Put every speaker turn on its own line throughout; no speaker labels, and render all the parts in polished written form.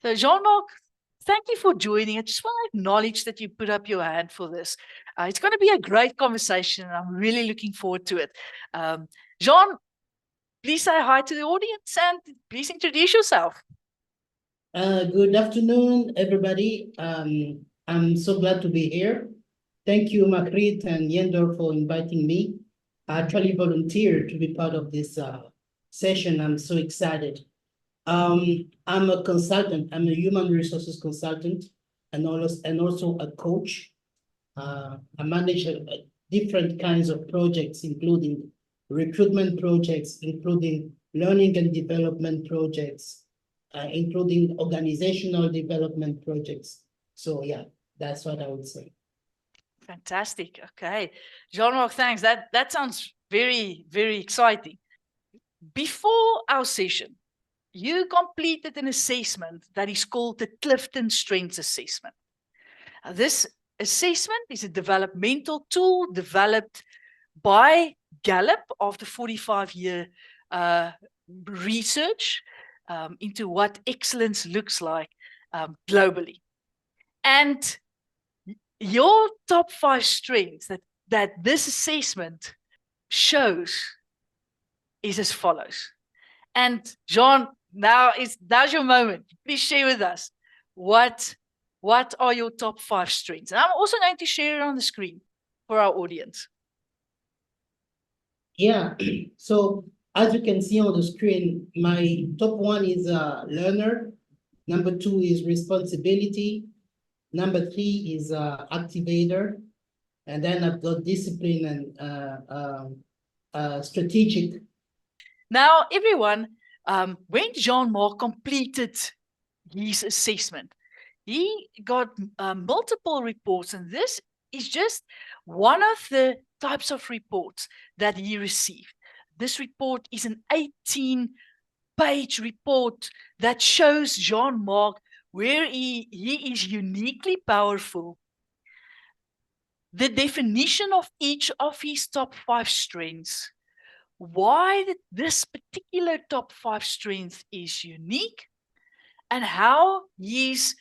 So Jean-Marc, thank you for joining. I just want to acknowledge that you put up your hand for this. It's going to be a great conversation, and I'm really looking forward to it. Jean, please say hi to the audience and please introduce yourself.
Good afternoon, everybody. I'm so glad to be here. Thank you, Magriet and Yendor, for inviting me. I actually volunteered to be part of this session. I'm so excited. I'm a consultant. I'm a human resources consultant and also a coach. I manage different kinds of projects, including recruitment projects, including learning and development projects, including organizational development projects. So yeah, that's what I would say.
Fantastic. Okay. Jean-Marc, thanks. That sounds very, very exciting. Before our session, you completed an assessment that is called the CliftonStrengths assessment. This assessment is a developmental tool developed by Gallup after 45-year research into what excellence looks like globally. And your top 5 strengths that this assessment shows is as follows. And Jean, now's your moment. Please share with us what are your top 5 strengths. And I'm also going to share it on the screen for our audience.
Yeah, so as you can see on the screen, my top 1 is learner. Number 2 is responsibility. Number 3 is activator. And then I've got discipline and strategic.
Now, everyone, when Jean-Marc completed his assessment, he got multiple reports, and this is just one of the types of reports that he received. This report is an 18-page report that shows Jean-Marc where he is uniquely powerful, the definition of each of his top 5 strengths, why this particular top 5 strength is unique, and how his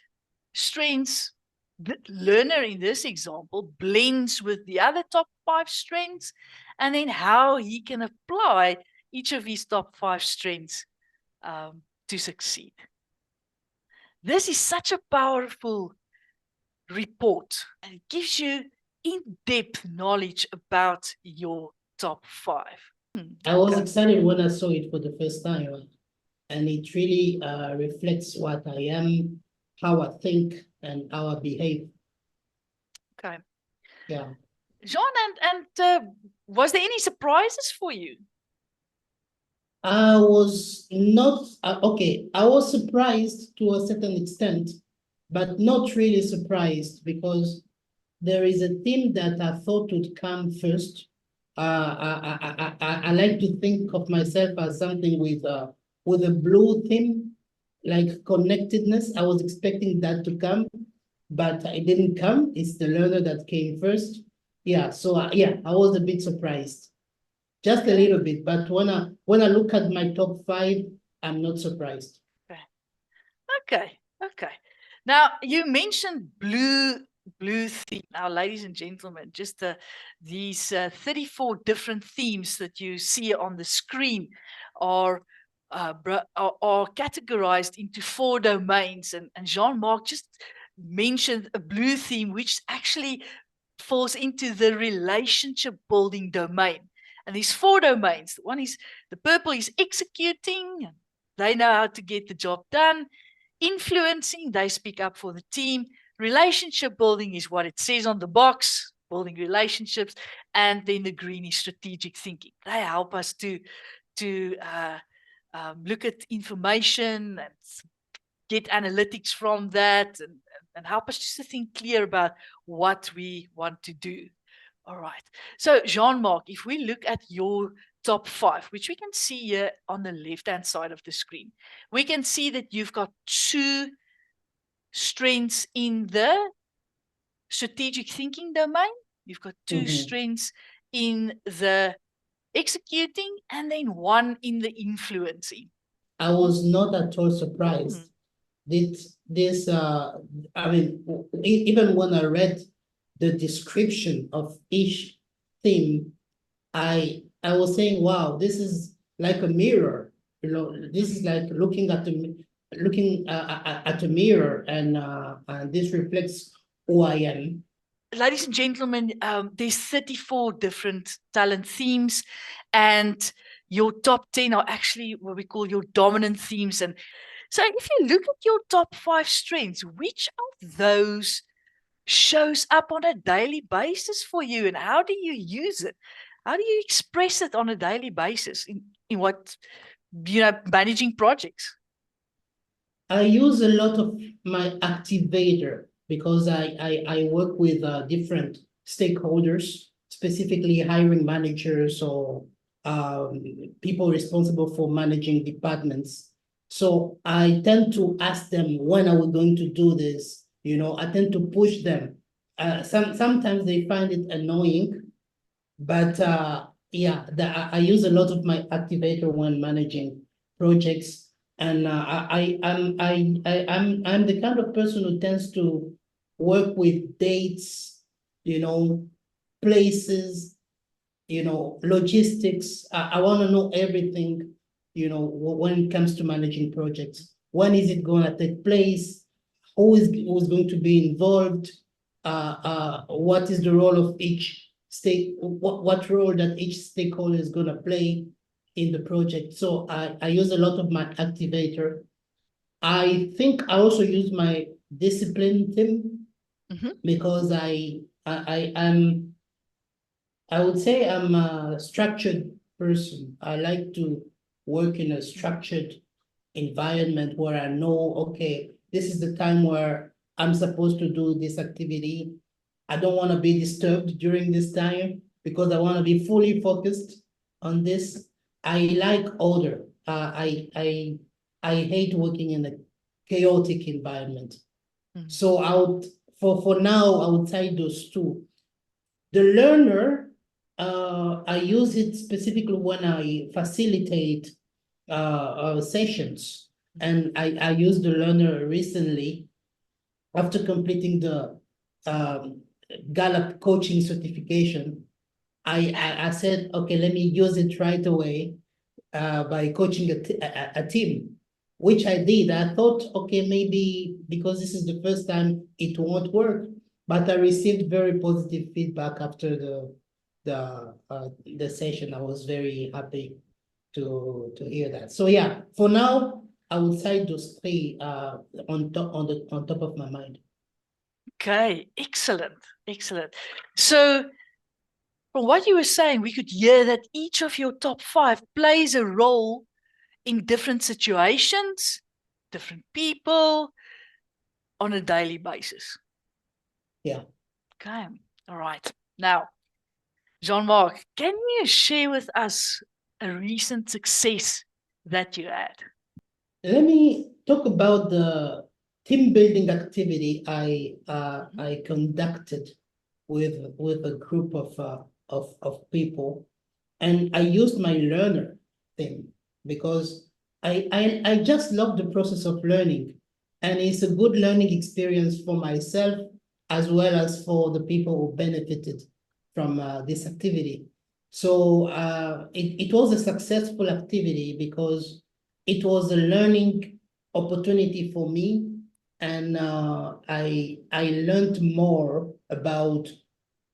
strengths, the learner in this example, blends with the other top 5 strengths, and then how he can apply each of his top 5 strengths to succeed. This is such a powerful report, and it gives you in-depth knowledge about your top 5.
I was excited when I saw it for the first time, and it really reflects what I am, how I think, and how I behave.
Okay.
Yeah.
Jean, and was there any surprises for you?
I was not, okay, I was surprised to a certain extent, but not really surprised, because there is a theme that I thought would come first. I like to think of myself as something with a blue theme, like connectedness. I was expecting that to come, but it didn't come. It's the learner that came first. Yeah, so yeah, I was a bit surprised, just a little bit. But when I look at my top 5, I'm not surprised.
Okay. Now you mentioned blue theme. Now, ladies and gentlemen, just these 34 different themes that you see on the screen are categorized into 4 domains, and Jean-Marc just mentioned a blue theme, which actually falls into the relationship building domain. And these 4 domains, one is the purple is executing. They know how to get the job done. Influencing, they speak up for the team. Relationship building is what it says on the box, building relationships. And then the green is strategic thinking. They help us to look at information and get analytics from that, and help us just to think clear about what we want to do. All right. So Jean-Marc, if we look at your top 5, which we can see here on the left-hand side of the screen, we can see that you've got 2 strengths in the strategic thinking domain. You've got 2 strengths in the executing, and then 1 in the influencing.
I was not at all surprised. this I mean, even when I read the description of each theme, I was saying, wow, this is like a mirror. You know, this is like looking at at a mirror, and this reflects who I am.
Ladies and gentlemen, there's 34 different talent themes, and your top 10 are actually what we call your dominant themes. And so if you look at your top 5 strengths, which of those shows up on a daily basis for you, and how do you use it? How do you express it on a daily basis in what, managing projects?
I use a lot of my activator because I work with different stakeholders, specifically hiring managers or people responsible for managing departments. So I tend to ask them, when are we going to do this? You know, I tend to push them. Sometimes they find it annoying, but yeah, I use a lot of my activator when managing projects, and I'm the kind of person who tends to work with dates, you know, places, you know, logistics. I want to know everything, you know, when it comes to managing projects. When is it going to take place? Who's going to be involved? What is the role of each what role that each stakeholder is going to play in the project? So I use a lot of my activator. I think I also use my discipline theme because I would say I'm a structured person. I like to work in a structured environment where I know, okay, this is the time where I'm supposed to do this activity. I don't want to be disturbed during this time because I want to be fully focused on this. I like order. I hate working in a chaotic environment. So I would for now I would say those two. The learner, I use it specifically when I facilitate sessions, and I used the learner recently after completing the Gallup coaching certification. I said, okay, let me use it right away by coaching a team, which I did. I thought, okay, maybe because this is the first time it won't work, but I received very positive feedback after the session. I was very happy to hear that. So yeah, for now, I would cite those three on top of my mind.
Okay, excellent, excellent. So from what you were saying, we could hear that each of your top 5 plays a role in different situations, different people, on a daily basis.
Yeah.
Okay, all right. Now, Jean-Marc, can you share with us a recent success that you had?
Let me talk about the team building activity I conducted with a group of people, and I used my learner thing because I just love the process of learning, and it's a good learning experience for myself as well as for the people who benefited from this activity. So it was a successful activity because it was a learning opportunity for me, and I learned more about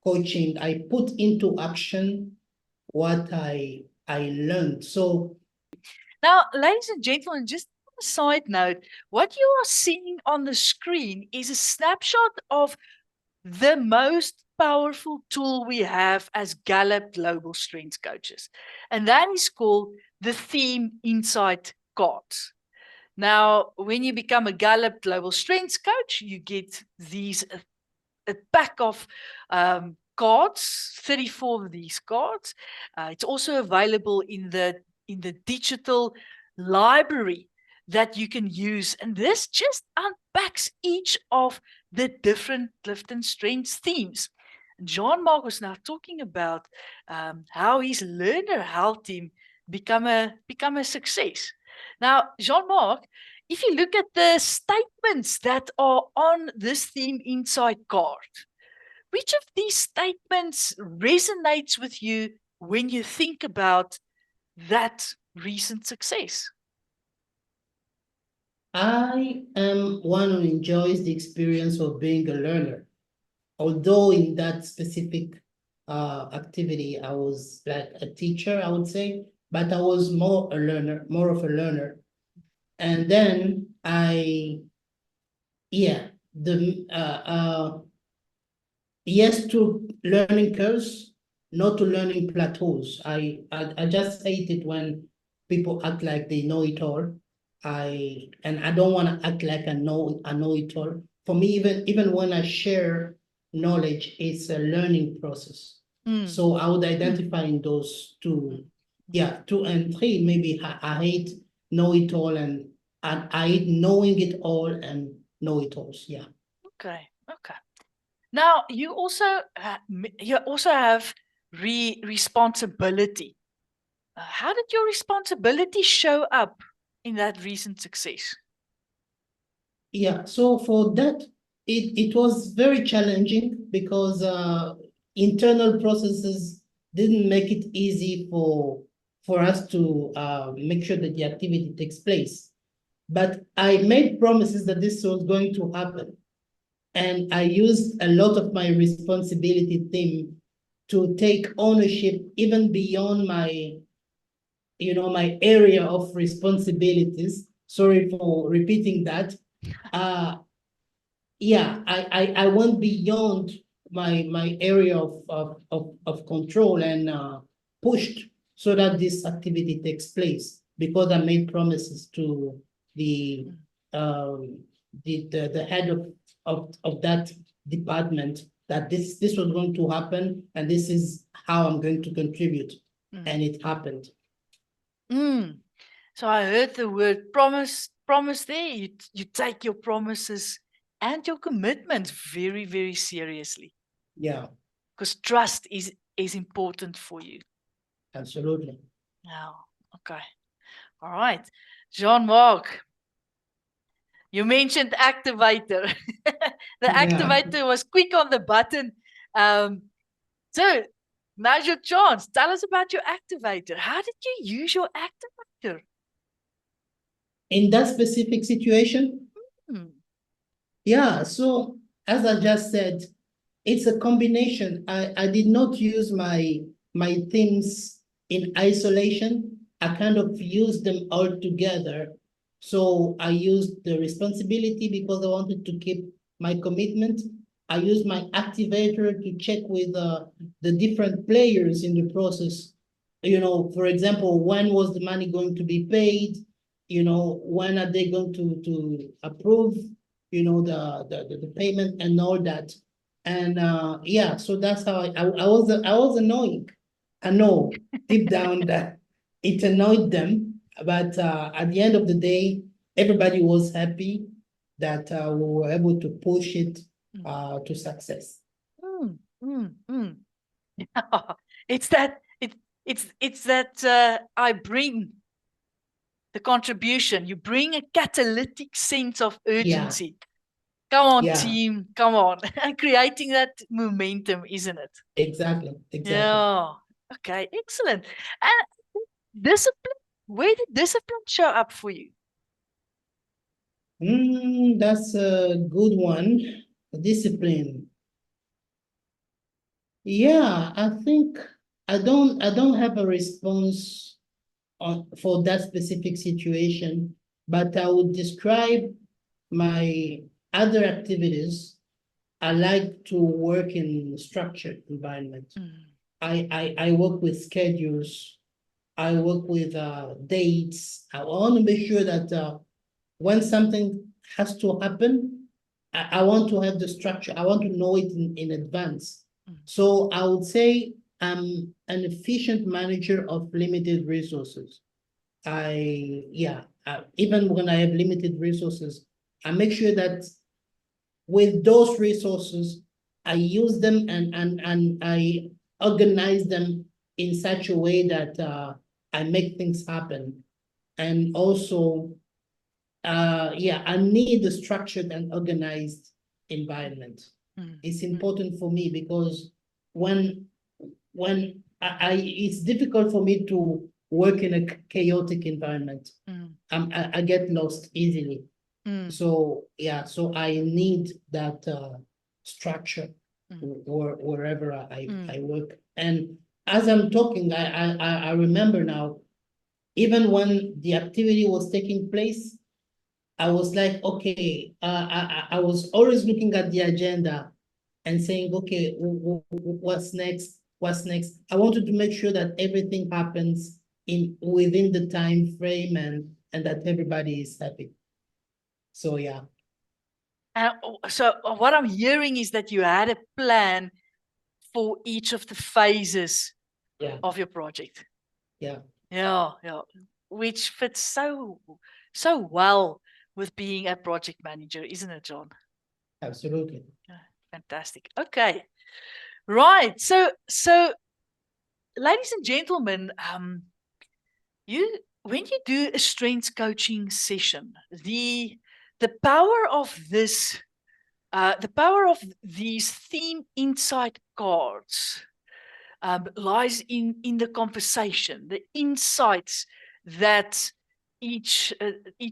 coaching. I put into action what I learned. So
now, ladies and gentlemen, just on a side note, what you are seeing on the screen is a snapshot of the most powerful tool we have as Gallup Global Strengths Coaches, and that is called the Theme Insight Cards. Now, when you become a Gallup Global Strengths Coach, you get these a pack of cards, 34 of these cards. It's also available in the digital library that you can use, and this just unpacks each of the different CliftonStrengths themes. Jean-Marc was now talking about how his learner helped him become a success. Now, Jean-Marc, if you look at the statements that are on this theme insight card, which of these statements resonates with you when you think about that recent success?
I am one who enjoys the experience of being a learner. Although in that specific activity, I was like a teacher, I would say, but I was more of a learner. And then yes to learning curves, not to learning plateaus. I just hate it when people act like they know it all. I don't want to act like I know it all. For me, even when I share knowledge, it's a learning process. So I would identify in those two, two and three. Maybe I hate know it all and I hate knowing it all and know it alls. Yeah.
Okay. Now you also have responsibility. How did your responsibility show up in that recent success?
Yeah, so for that, it was very challenging because internal processes didn't make it easy for us to make sure that the activity takes place. But I made promises that this was going to happen. And I used a lot of my responsibility theme to take ownership even beyond my my area of responsibilities. Sorry for repeating that. I went beyond my area of control and pushed so that this activity takes place because I made promises to the the head of that department that this was going to happen and this is how I'm going to contribute. And it happened.
So I heard the word promise there. You take your promises and your commitments very, very seriously.
Yeah.
Because trust is important for you.
Absolutely.
Now, okay. All right. Jean-Marc, you mentioned activator. The activator was quick on the button. So now's your chance. Tell us about your activator. How did you use your activator?
In that specific situation? Yeah, so as I just said, it's a combination. I did not use my themes in isolation. I kind of used them all together. So I used the responsibility because I wanted to keep my commitment. I used my activator to check with the different players in the process. For example, when was the money going to be paid? When are they going to approve, the payment and all that. And so that's how I was annoying. I know deep down that it annoyed them, but at the end of the day, everybody was happy that we were able to push it to success.
It's that I bring the contribution. You bring a catalytic sense of urgency. Come on, team. Come on. Creating that momentum, isn't it?
Exactly.
Yeah. Okay, excellent. And discipline, where did discipline show up for you?
That's a good one. Discipline. Yeah, I think I don't have a response for that specific situation, but I would describe my other activities. I like to work in structured environment. I work with schedules. I work with dates. I want to make sure that when something has to happen, I want to have the structure. I want to know it in advance. So I would say I'm an efficient manager of limited resources. Even when I have limited resources, I make sure that with those resources, I use them and I organize them in such a way that I make things happen. And also, yeah, I need a structured and organized environment.
Mm.
It's important for me because when it's difficult for me to work in a chaotic environment.
Mm.
I get lost easily.
Mm.
So yeah, so I need that structure
Mm.
wherever I
Mm.
work. And as I'm talking, I remember now, even when the activity was taking place, I was like, okay, I was always looking at the agenda and saying, okay, what's next? What's next? I wanted to make sure that everything happens within the time frame and that everybody is happy. So yeah.
And so what I'm hearing is that you had a plan for each of the phases
Yeah.
of your project.
Yeah.
Yeah, yeah. Which fits so well with being a project manager, isn't it, John?
Absolutely.
Yeah, fantastic. Okay. Right. So ladies and gentlemen, when you do a strengths coaching session, the power of this the power of these theme insight cards lies in the conversation, the insights that each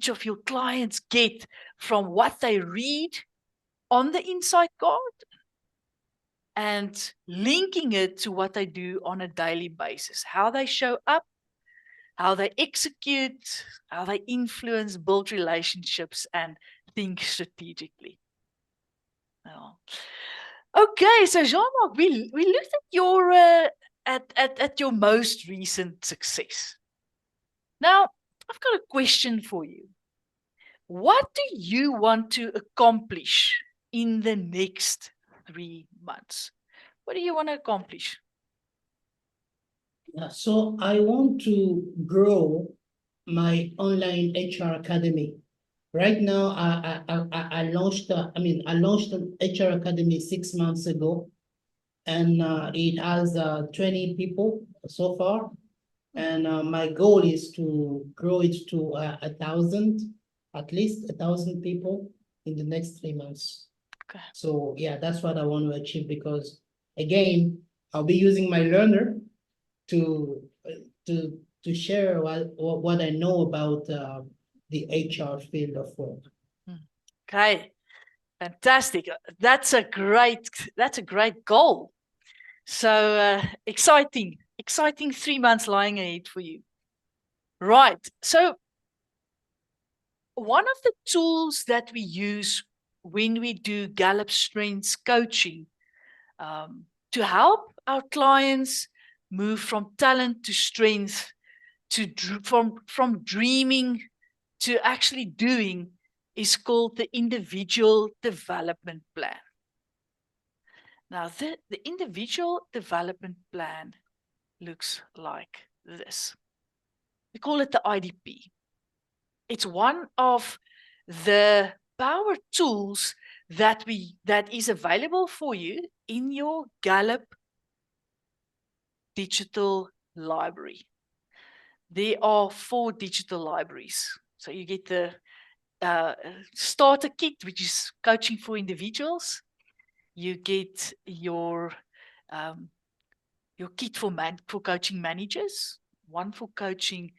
of your clients get from what they read on the insight card and linking it to what they do on a daily basis, how they show up, how they execute, how they influence, build relationships, and think strategically. Oh. Okay, so Jean-Marc, we looked at your at your most recent success. Now, I've got a question for you. What do you want to accomplish in the next 3 months? What do you want to accomplish?
Yeah, so I want to grow my online HR academy. Right now, I launched. I launched an HR academy 6 months ago, and it has 20 people so far. And my goal is to grow it to 1,000, at least 1,000 people in the next 3 months.
Okay.
So yeah, that's what I want to achieve because again, I'll be using my learner to to share what I know about the HR field of work.
Okay, fantastic. That's a great goal. So exciting 3 months lying ahead for you. Right. So one of the tools that we use when we do Gallup Strengths coaching to help our clients move from talent to strength, from dreaming to actually doing, is called the individual development plan. Now, the individual development plan looks like this. We call it the IDP. It's one of the power tools that is available for you in your Gallup digital library. There are 4 digital libraries. So you get the starter kit, which is coaching for individuals. You get your kit for coaching managers, one for coaching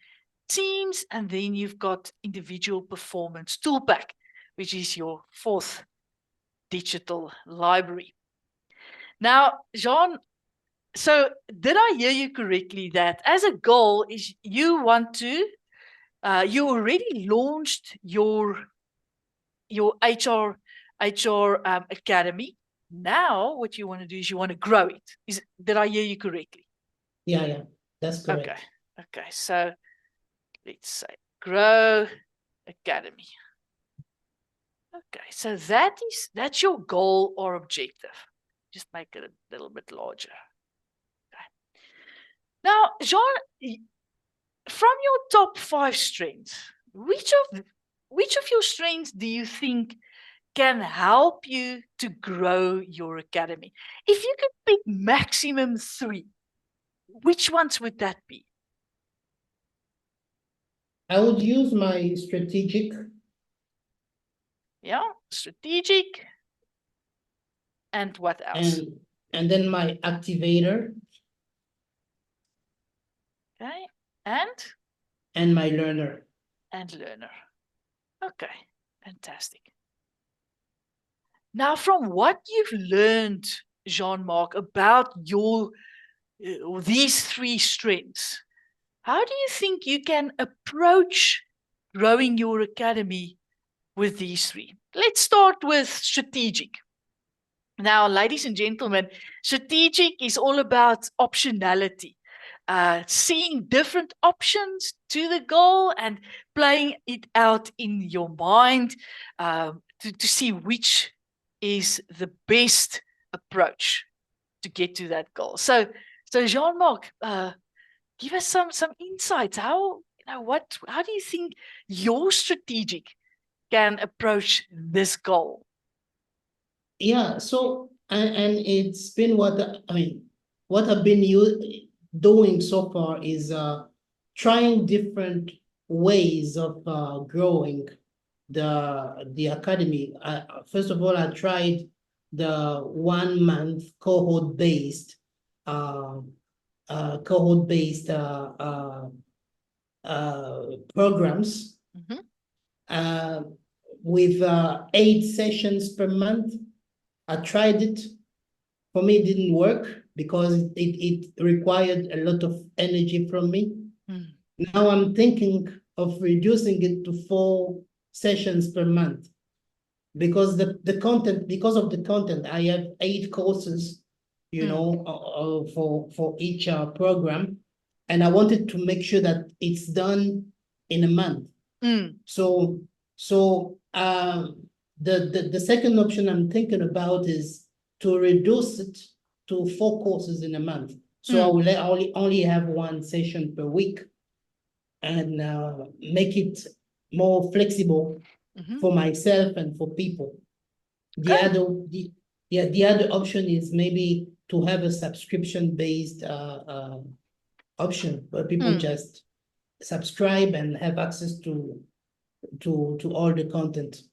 teams, and then you've got individual performance toolpack, which is your 4th digital library. Now, Jean, so did I hear you correctly that as a goal is you want to, you already launched your HR academy. Now, what you want to do is you want to grow it. Did I hear you correctly?
Yeah, that's correct.
Okay. So let's say grow academy. Okay, so that's your goal or objective. Just make it a little bit larger. Okay. Now, Jean, from your top 5 strengths, which of your strengths do you think can help you to grow your academy? If you could pick maximum 3, which ones would that be?
I would use my strategic
Yeah, strategic. And what else?
And then my activator.
Okay,
and my learner.
And learner. Okay, fantastic. Now, from what you've learned, Jean-Marc, about these three strengths, how do you think you can approach growing your academy with these three? Let's start with strategic. Now, ladies and gentlemen, strategic is all about optionality, seeing different options to the goal and playing it out in your mind to see which is the best approach to get to that goal. So Jean-Marc, give us some insights. How do you think your strategic can approach this goal?
Yeah, so and it's been what I've been doing so far is trying different ways of growing the academy. First of all, I tried the 1 month programs. Mm-hmm. With 8 sessions per month. I tried it. For me, it didn't work because it required a lot of energy from me. Mm. Now I'm thinking of reducing it to 4 sessions per month because of the content, I have 8 courses, for each program, and I wanted to make sure that it's done in a month. Mm. So the second option I'm thinking about is to reduce it to 4 courses in a month. So I will only have 1 session per week and make it more flexible for myself and for people. The other option is maybe to have a subscription-based option where people just subscribe and have access to all the content.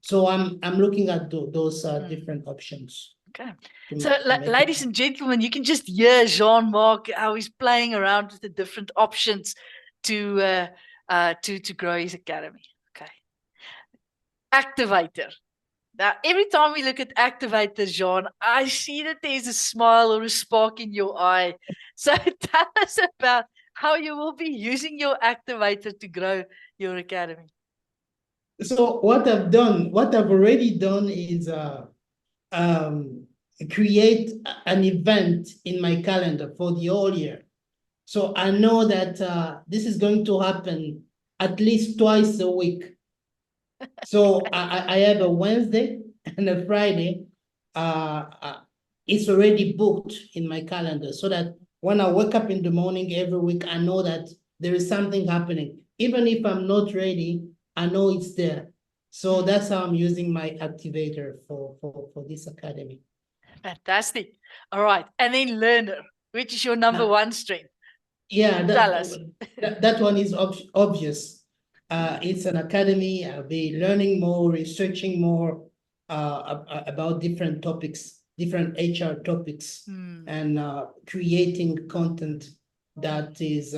So I'm looking at those different options.
Okay. So, ladies and gentlemen, you can just hear Jean-Marc how he's playing around with the different options to grow his academy. Okay. Activator. Now, every time we look at activator, Jean, I see that there's a smile or a spark in your eye. So tell us about how you will be using your activator to grow your academy.
So what I've already done is create an event in my calendar for the whole year. So I know that this is going to happen at least twice a week. So I have a Wednesday and a Friday. It's already booked in my calendar so that when I wake up in the morning every week, I know that there is something happening. Even if I'm not ready, I know it's there. So that's how I'm using my activator for this academy.
Fantastic. All right. And then learner, which is your number one strength.
Yeah, that one is obvious. It's an academy. I'll be learning more, researching more about different topics, different HR topics, and creating content that is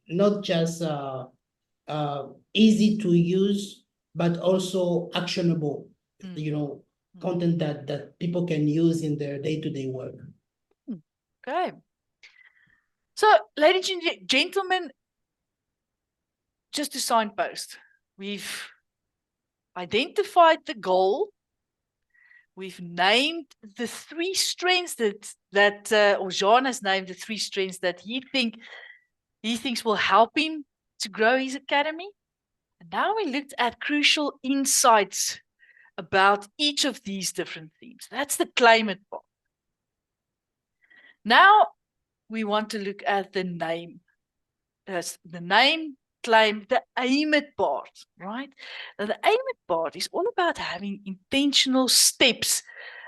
not just easy to use, but also actionable, content that people can use in their day-to-day work.
Okay. So, ladies and gentlemen, just to signpost, we've identified the goal. We've named the 3 strengths or Jean has named the 3 strengths that he thinks will help him to grow his academy. And now we looked at crucial insights about each of these different themes. That's the claimant part. Now we want to look at the name. The name, claim, the aim it part, right? Now, the aim it part is all about having intentional steps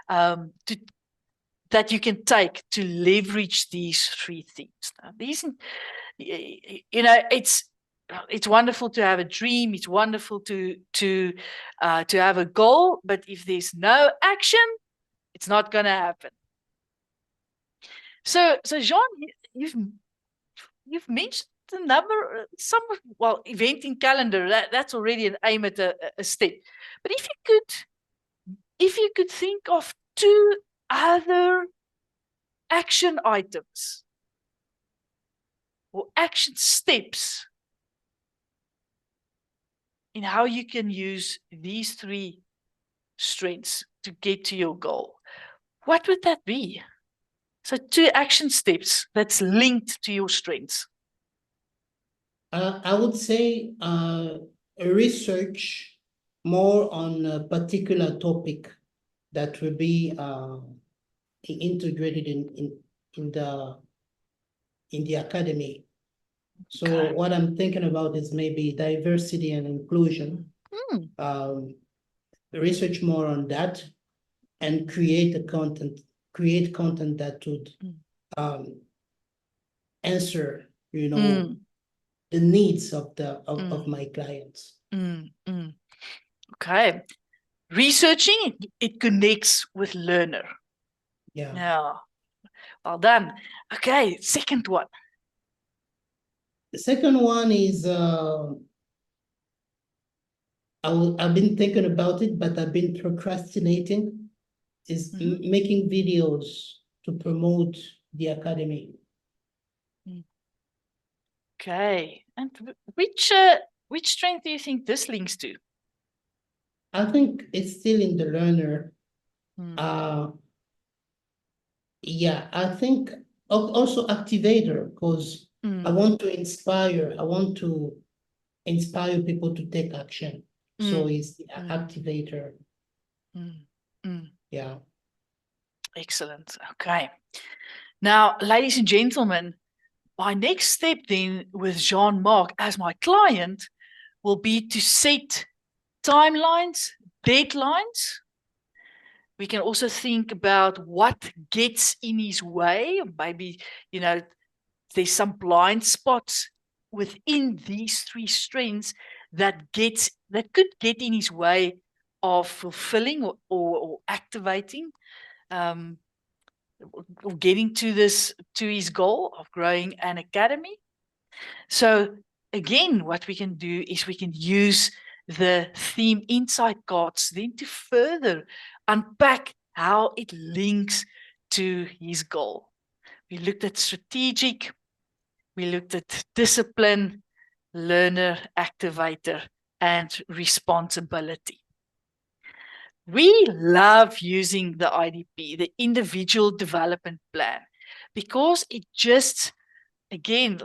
that you can take to leverage these 3 themes. Now, it's it's wonderful to have a dream. It's wonderful to have a goal. But if there's no action, it's not going to happen. So Jean, you've mentioned the number, event in calendar. That's already an aim at a step. But if you could think of 2 other action items or action steps in how you can use these 3 strengths to get to your goal, what would that be? So 2 action steps that's linked to your strengths.
I would say research more on a particular topic that will be integrated in the academy. So
Okay.
what I'm thinking about is maybe diversity and inclusion. Research more on that and create content that would answer, the needs of my clients.
Okay. Researching, it connects with learner. Yeah. Well done. Okay, second one.
The second one is I've been thinking about it, but I've been procrastinating, is making videos to promote the academy.
Okay. And which strength do you think this links to?
I think it's still in the learner. Yeah, I think also activator, because I want to inspire. I want to inspire people to take action. So it's the activator. Yeah.
Excellent. Okay. Now, ladies and gentlemen, my next step then with Jean-Marc as my client will be to set timelines, deadlines. We can also think about what gets in his way. Maybe, there's some blind spots within these 3 strengths that could get in his way of fulfilling or activating, or getting to his goal of growing an academy. So again, what we can do is we can use the theme insight cards then to further unpack how it links to his goal. We looked at strategic, we looked at discipline, learner, activator, and responsibility. We love using the IDP, the individual development plan, because it just, again,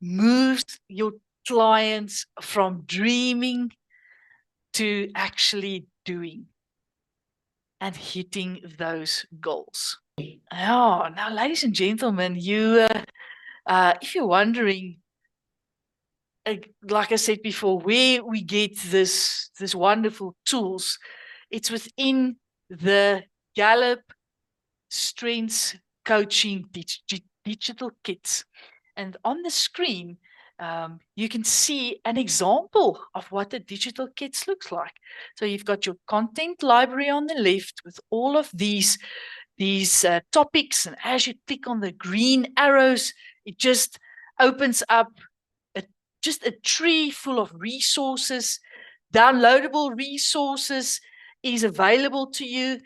moves your clients from dreaming to actually doing and hitting those goals. Oh, now, ladies and gentlemen, if you're wondering, like I said before, where we get this wonderful tools, it's within the Gallup Strengths Coaching digital kits. And on the screen, you can see an example of what the digital kits looks like. So you've got your content library on the left with all of these topics. And as you click on the green arrows, it just opens up just a tree full of resources, downloadable resources is available to you.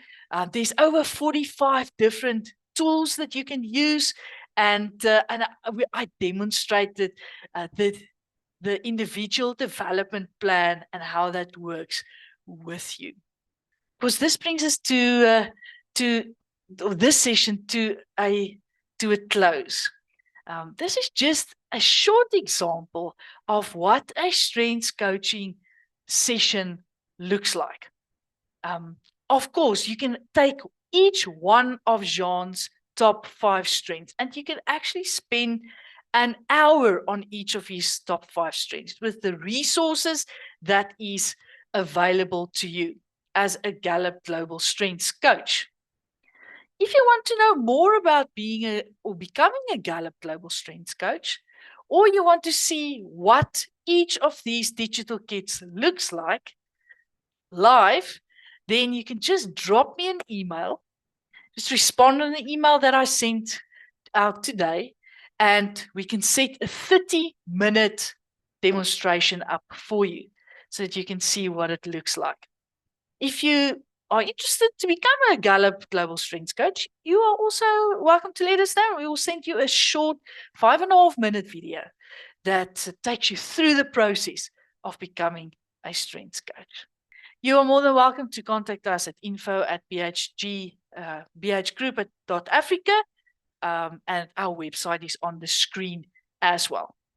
There's over 45 different tools that you can use, and I demonstrated the individual development plan and how that works with you. Because this brings us to this session to a close. This is just a short example of what a strengths coaching session looks like. Of course, you can take each one of Jean's top 5 strengths, and you can actually spend an hour on each of his top 5 strengths with the resources that is available to you as a Gallup Global Strengths Coach. If you want to know more about being or becoming a Gallup Global Strengths Coach, or you want to see what each of these digital kits looks like live, then you can just drop me an email. Just respond on the email that I sent out today, and we can set a 30-minute demonstration up for you so that you can see what it looks like. If you are interested to become a Gallup Global Strengths Coach, you are also welcome to let us know. We will send you a short 5.5-minute video that takes you through the process of becoming a strengths coach. You are more than welcome to contact us at info@bhgroup.africa, and our website is on the screen as well.